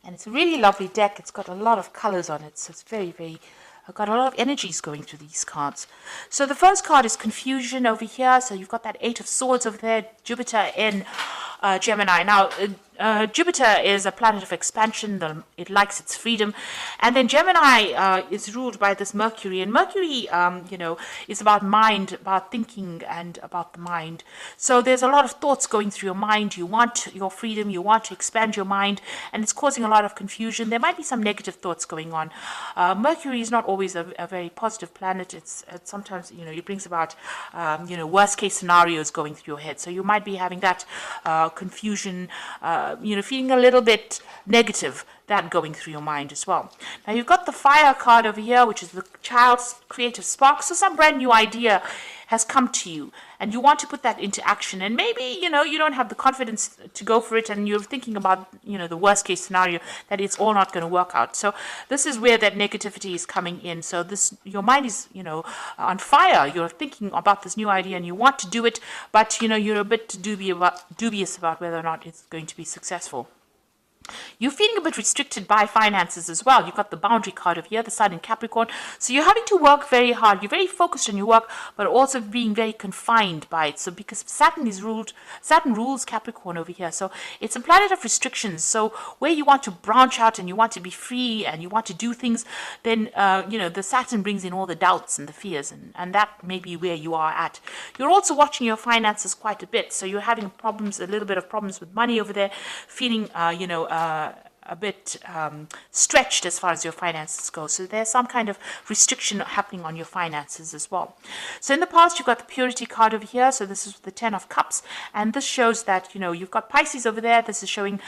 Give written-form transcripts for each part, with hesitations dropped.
And it's a really lovely deck. It's got a lot of colors on it, so it's very, I've got a lot of energies going through these cards. So the first card is Confusion over here. So you've got that Eight of Swords over there, Jupiter in Gemini. Now, Jupiter is a planet of expansion. It likes its freedom. And then Gemini is ruled by this Mercury. And Mercury, is about mind, about thinking, and about the mind. So there's a lot of thoughts going through your mind. You want your freedom. You want to expand your mind. And it's causing a lot of confusion. There might be some negative thoughts going on. Mercury is not always a very positive planet. It's sometimes, it brings about, worst case scenarios going through your head. So you might be having that confusion, feeling a little bit negative, that going through your mind as well. Now you've got the Fire card over here, which is the child's creative spark. So some brand new idea has come to you and you want to put that into action, and maybe you don't have the confidence to go for it, and you're thinking about the worst case scenario, that it's all not going to work out. So this is where that negativity is coming in. So your mind is on fire. You're thinking about this new idea and you want to do it, but you're a bit dubious about whether or not it's going to be successful. You're feeling a bit restricted by finances as well. You've got the Boundary card over here, the Sun in Capricorn. So you're having to work very hard. You're very focused on your work, but also being very confined by it. So because Saturn rules Capricorn over here. So it's a planet of restrictions. So where you want to branch out and you want to be free and you want to do things, then, the Saturn brings in all the doubts and the fears, and that may be where you are at. You're also watching your finances quite a bit. So you're having a little bit of problems with money over there, feeling, a bit stretched as far as your finances go. So there's some kind of restriction happening on your finances as well. So in the past, you've got the Purity card over here. So this is the Ten of Cups. And this shows that, you've got Pisces over there. This is showing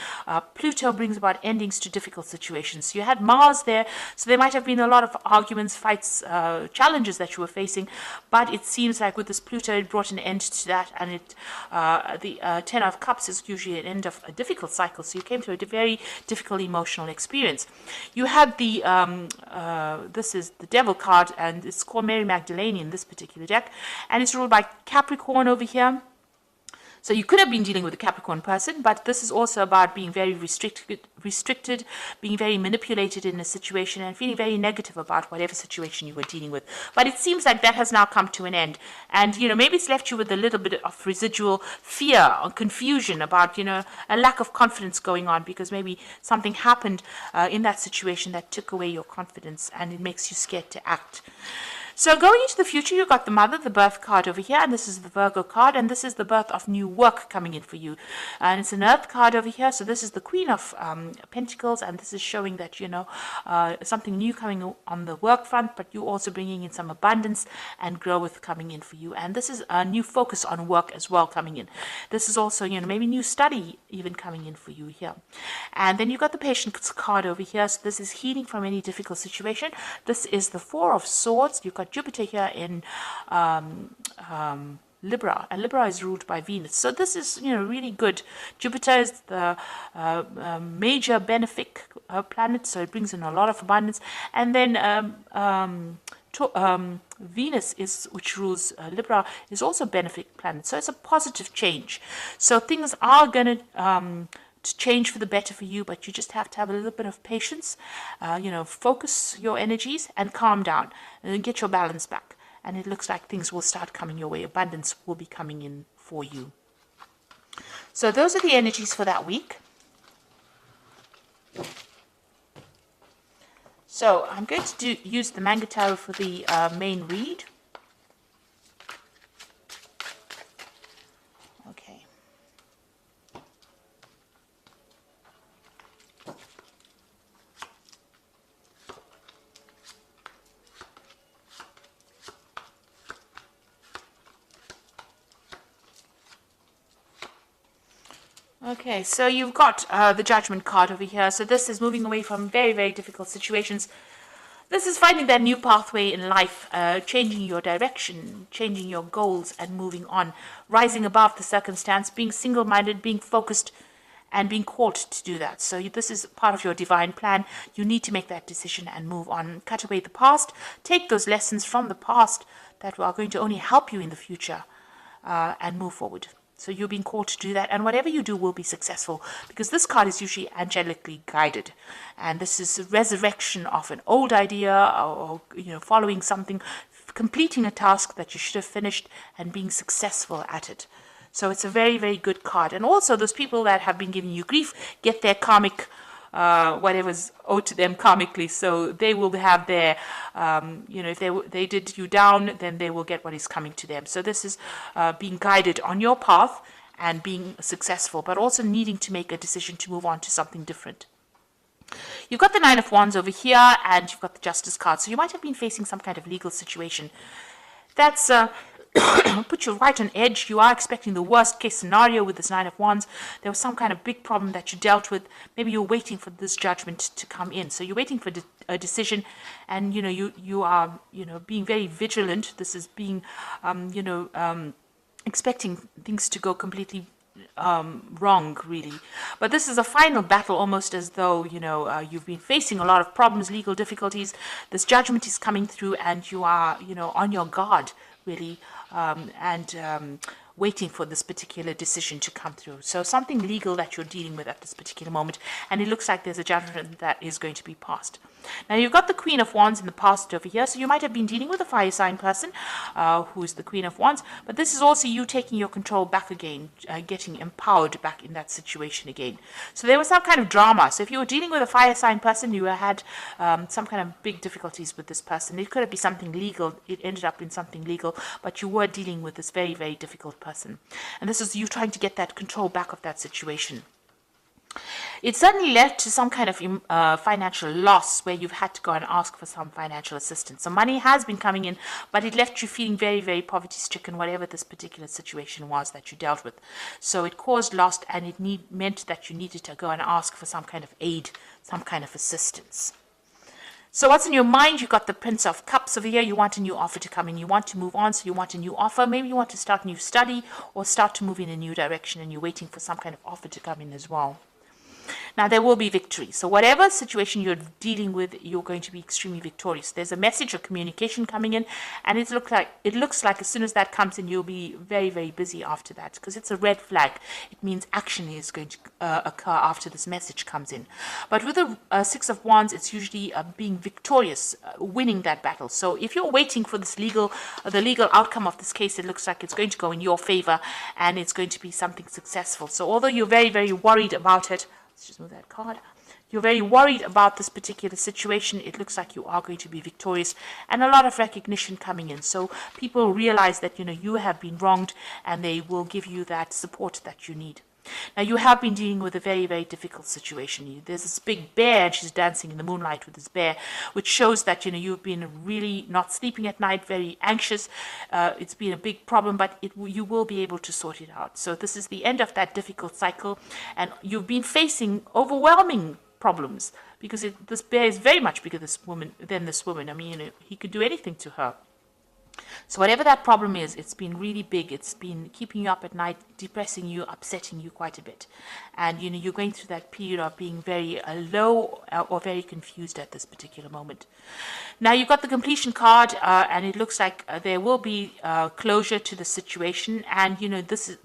Pluto brings about endings to difficult situations. So you had Mars there. So there might have been a lot of arguments, fights, challenges that you were facing. But it seems like with this Pluto, it brought an end to that. And the Ten of Cups is usually an end of a difficult cycle. So you came to a very difficult emotional experience. You had the this is the Devil card, and it's called Mary Magdalene in this particular deck, and it's ruled by Capricorn over here. So you could have been dealing with a Capricorn person, but this is also about being very restricted, being very manipulated in a situation, and feeling very negative about whatever situation you were dealing with. But it seems like that has now come to an end. And, maybe it's left you with a little bit of residual fear or confusion about, a lack of confidence going on, because maybe something happened in that situation that took away your confidence, and it makes you scared to act. So going into the future, you've got the Mother, the Birth card over here, and this is the Virgo card, and this is the birth of new work coming in for you. And it's an Earth card over here, so this is the Queen of Pentacles, and this is showing that, something new coming on the work front, but you also bringing in some abundance and growth coming in for you. And this is a new focus on work as well coming in. This is also, maybe new study even coming in for you here. And then you've got the Patience card over here, so this is healing from any difficult situation. This is the Four of Swords. You've got Jupiter here in Libra, and Libra is ruled by Venus. So this is, really good. Jupiter is the major benefic planet, so it brings in a lot of abundance. And then Venus, which rules Libra, is also a benefic planet. So it's a positive change. So things are going to change for the better for you, but you just have to have a little bit of patience, focus your energies and calm down and get your balance back. And it looks like things will start coming your way. Abundance will be coming in for you. So those are the energies for that week. So I'm going to use the Manga Tarot for the main read. Okay. Okay, so you've got the Judgment card over here. So this is moving away from very, very difficult situations. This is finding that new pathway in life, changing your direction, changing your goals, and moving on, rising above the circumstance, being single-minded, being focused, and being called to do that. So this is part of your divine plan. You need to make that decision and move on. Cut away the past. Take those lessons from the past that are going to only help you in the future, and move forward. So you're being called to do that, and whatever you do will be successful, because this card is usually angelically guided, and this is a resurrection of an old idea, or following something, completing a task that you should have finished, and being successful at it. So it's a very, very good card. And also those people that have been giving you grief get their karmic whatever's owed to them karmically. So they will have their, if they did you down, then they will get what is coming to them. So this is being guided on your path and being successful, but also needing to make a decision to move on to something different. You've got the Nine of Wands over here, and you've got the Justice card. So you might have been facing some kind of legal situation. That's put you right on edge. You are expecting the worst case scenario with this Nine of Wands. There was some kind of big problem that you dealt with. Maybe you're waiting for this judgment to come in. So you're waiting for a decision, and you are being very vigilant. This is being expecting things to go completely wrong, really. But this is a final battle, almost as though you've been facing a lot of problems, legal difficulties. This judgment is coming through, and you are on your guard, really, and waiting for this particular decision to come through. So something legal that you're dealing with at this particular moment, and it looks like there's a judgment that is going to be passed. Now you've got the Queen of Wands in the past over here, so you might have been dealing with a fire sign person who is the Queen of Wands, but this is also you taking your control back again, getting empowered back in that situation again. So there was some kind of drama. So if you were dealing with a fire sign person, you had some kind of big difficulties with this person. It could have been something legal. It ended up in something legal, but you were dealing with this very, very difficult person. And this is you trying to get that control back of that situation. It certainly led to some kind of financial loss where you've had to go and ask for some financial assistance. So money has been coming in, but it left you feeling very, very poverty-stricken, whatever this particular situation was that you dealt with. So it caused loss, and it meant that you needed to go and ask for some kind of aid, some kind of assistance. So what's in your mind? You've got the Prince of Cups over here. You want a new offer to come in. You want to move on, so you want a new offer. Maybe you want to start a new study or start to move in a new direction, and you're waiting for some kind of offer to come in as well. Now, there will be victory. So whatever situation you're dealing with, you're going to be extremely victorious. There's a message or communication coming in, and it looks like as soon as that comes in, you'll be very, very busy after that, because it's a red flag. It means action is going to occur after this message comes in. But with the Six of Wands, it's usually being victorious, winning that battle. So if you're waiting for this the legal outcome of this case, it looks like it's going to go in your favor, and it's going to be something successful. So although you're very, very worried about it, let's just move that card. You're very worried about this particular situation. It looks like you are going to be victorious, and a lot of recognition coming in. So people realize that you have been wronged, and they will give you that support that you need. Now, you have been dealing with a very, very difficult situation. There's this big bear, and she's dancing in the moonlight with this bear, which shows that you've been really not sleeping at night, very anxious. It's been a big problem, but you will be able to sort it out. So this is the end of that difficult cycle, and you've been facing overwhelming problems, because this bear is very much bigger than this woman. I mean, he could do anything to her. So whatever that problem is, it's been really big. It's been keeping you up at night, depressing you, upsetting you quite a bit. And, you're going through that period of being very low or very confused at this particular moment. Now, you've got the completion card, and it looks like there will be closure to the situation. And,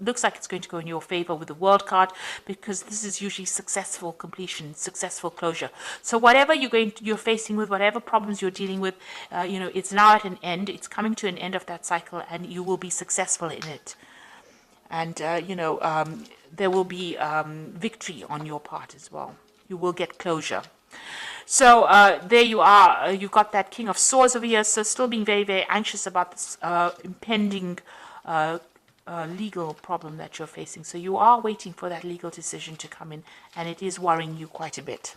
looks like it's going to go in your favor with the World card, because this is usually successful completion, successful closure. So whatever you're facing with, whatever problems you're dealing with, it's now at an end. It's coming to an end of that cycle, and you will be successful in it. And, there will be victory on your part as well. You will get closure. So there you are. You've got that King of Swords over here. So still being very, very anxious about this impending legal problem that you're facing. So you are waiting for that legal decision to come in, and it is worrying you quite a bit.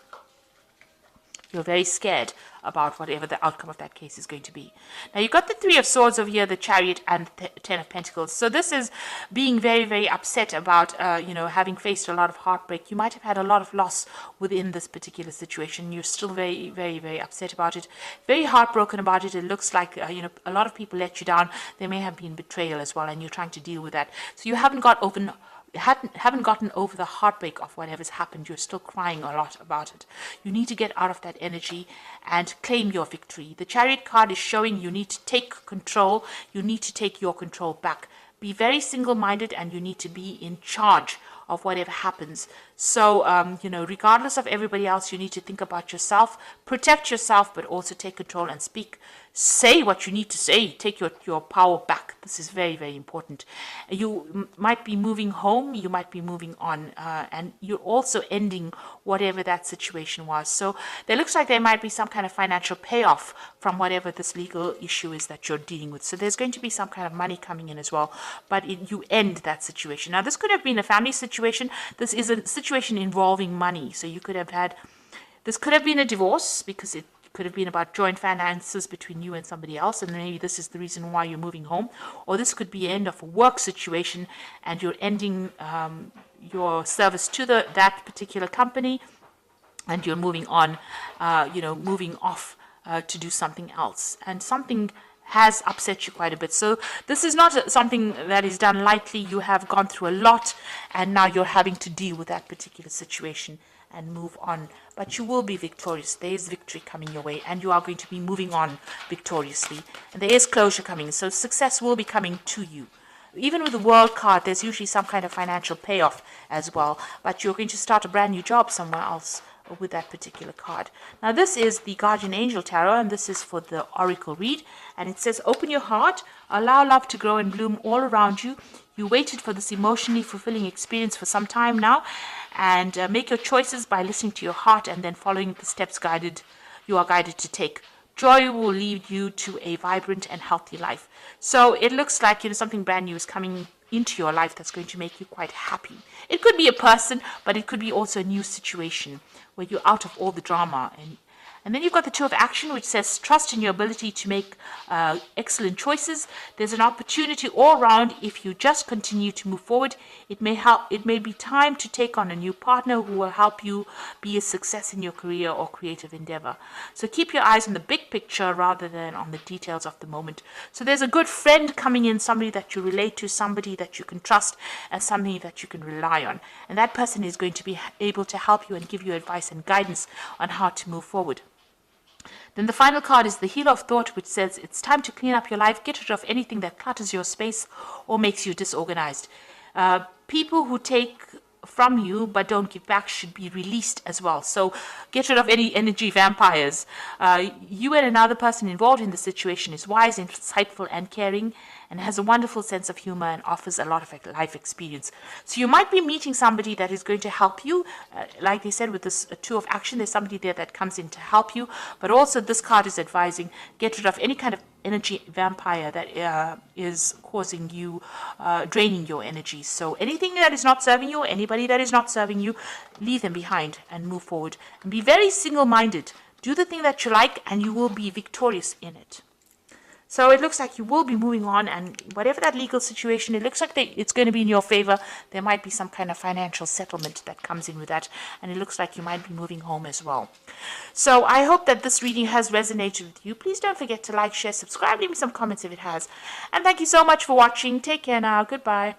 You're very scared about whatever the outcome of that case is going to be. Now, you've got the Three of Swords over here, the Chariot, and the Ten of Pentacles. So this is being very, very upset about, having faced a lot of heartbreak. You might have had a lot of loss within this particular situation. You're still very, very, very upset about it, very heartbroken about it. It looks like, a lot of people let you down. There may have been betrayal as well, and you're trying to deal with that. So you haven't gotten over the heartbreak of whatever's happened. You're still crying a lot about it. You need to get out of that energy and claim your victory. The Chariot card is showing you need to take control. You need to take your control back. be very single-minded, and you need to be in charge of whatever happens. So, regardless of everybody else, you need to think about yourself, protect yourself, but also take control and say what you need to say, take your power back. This is very, very important. You might be moving home, you might be moving on, and you're also ending whatever that situation was. So there looks like there might be some kind of financial payoff from whatever this legal issue is that you're dealing with. So there's going to be some kind of money coming in as well, but you end that situation. Now, this could have been a family situation. This is a situation involving money. So this could have been a divorce, because it could have been about joint finances between you and somebody else, and maybe this is the reason why you're moving home. Or this could be the end of a work situation, and you're ending your service to that particular company, and you're moving on, moving off to do something else, and something has upset you quite a bit. So this is not something that is done lightly. You have gone through a lot, and now you're having to deal with that particular situation and move on. But you will be victorious. There is victory coming your way, and you are going to be moving on victoriously. And there is closure coming, so success will be coming to you. Even with the World card, there's usually some kind of financial payoff as well, but you're going to start a brand new job somewhere else with that particular card. Now, this is the Guardian Angel Tarot, and this is for the Oracle read, and it says, open your heart, allow love to grow and bloom all around you. You waited for this emotionally fulfilling experience for some time now, and make your choices by listening to your heart and then following the steps you are guided to take. Joy will lead you to a vibrant and healthy life. So it looks like something brand new is coming into your life that's going to make you quite happy. It could be a person, but it could be also a new situation where you're out of all the drama. And then you've got the Two of Action, which says trust in your ability to make excellent choices. There's an opportunity all around if you just continue to move forward. It may be time to take on a new partner who will help you be a success in your career or creative endeavor. So keep your eyes on the big picture rather than on the details of the moment. So there's a good friend coming in, somebody that you relate to, somebody that you can trust, and somebody that you can rely on. And that person is going to be able to help you and give you advice and guidance on how to move forward. Then the final card is the Healer of Thought, which says it's time to clean up your life, get rid of anything that clutters your space or makes you disorganized. People who take from you but don't give back should be released as well. So get rid of any energy vampires. You and another person involved in the situation is wise, insightful, and caring, and has a wonderful sense of humor and offers a lot of life experience. So you might be meeting somebody that is going to help you. Like they said, with this Two of Action, there's somebody there that comes in to help you. But also this card is advising, get rid of any kind of energy vampire that is causing you, draining your energy. So anything that is not serving you, anybody that is not serving you, leave them behind and move forward. And be very single-minded. Do the thing that you like, and you will be victorious in it. So it looks like you will be moving on, and whatever that legal situation, it looks like it's going to be in your favor. There might be some kind of financial settlement that comes in with that, and it looks like you might be moving home as well. So I hope that this reading has resonated with you. Please don't forget to like, share, subscribe, leave me some comments if it has. And thank you so much for watching. Take care now. Goodbye.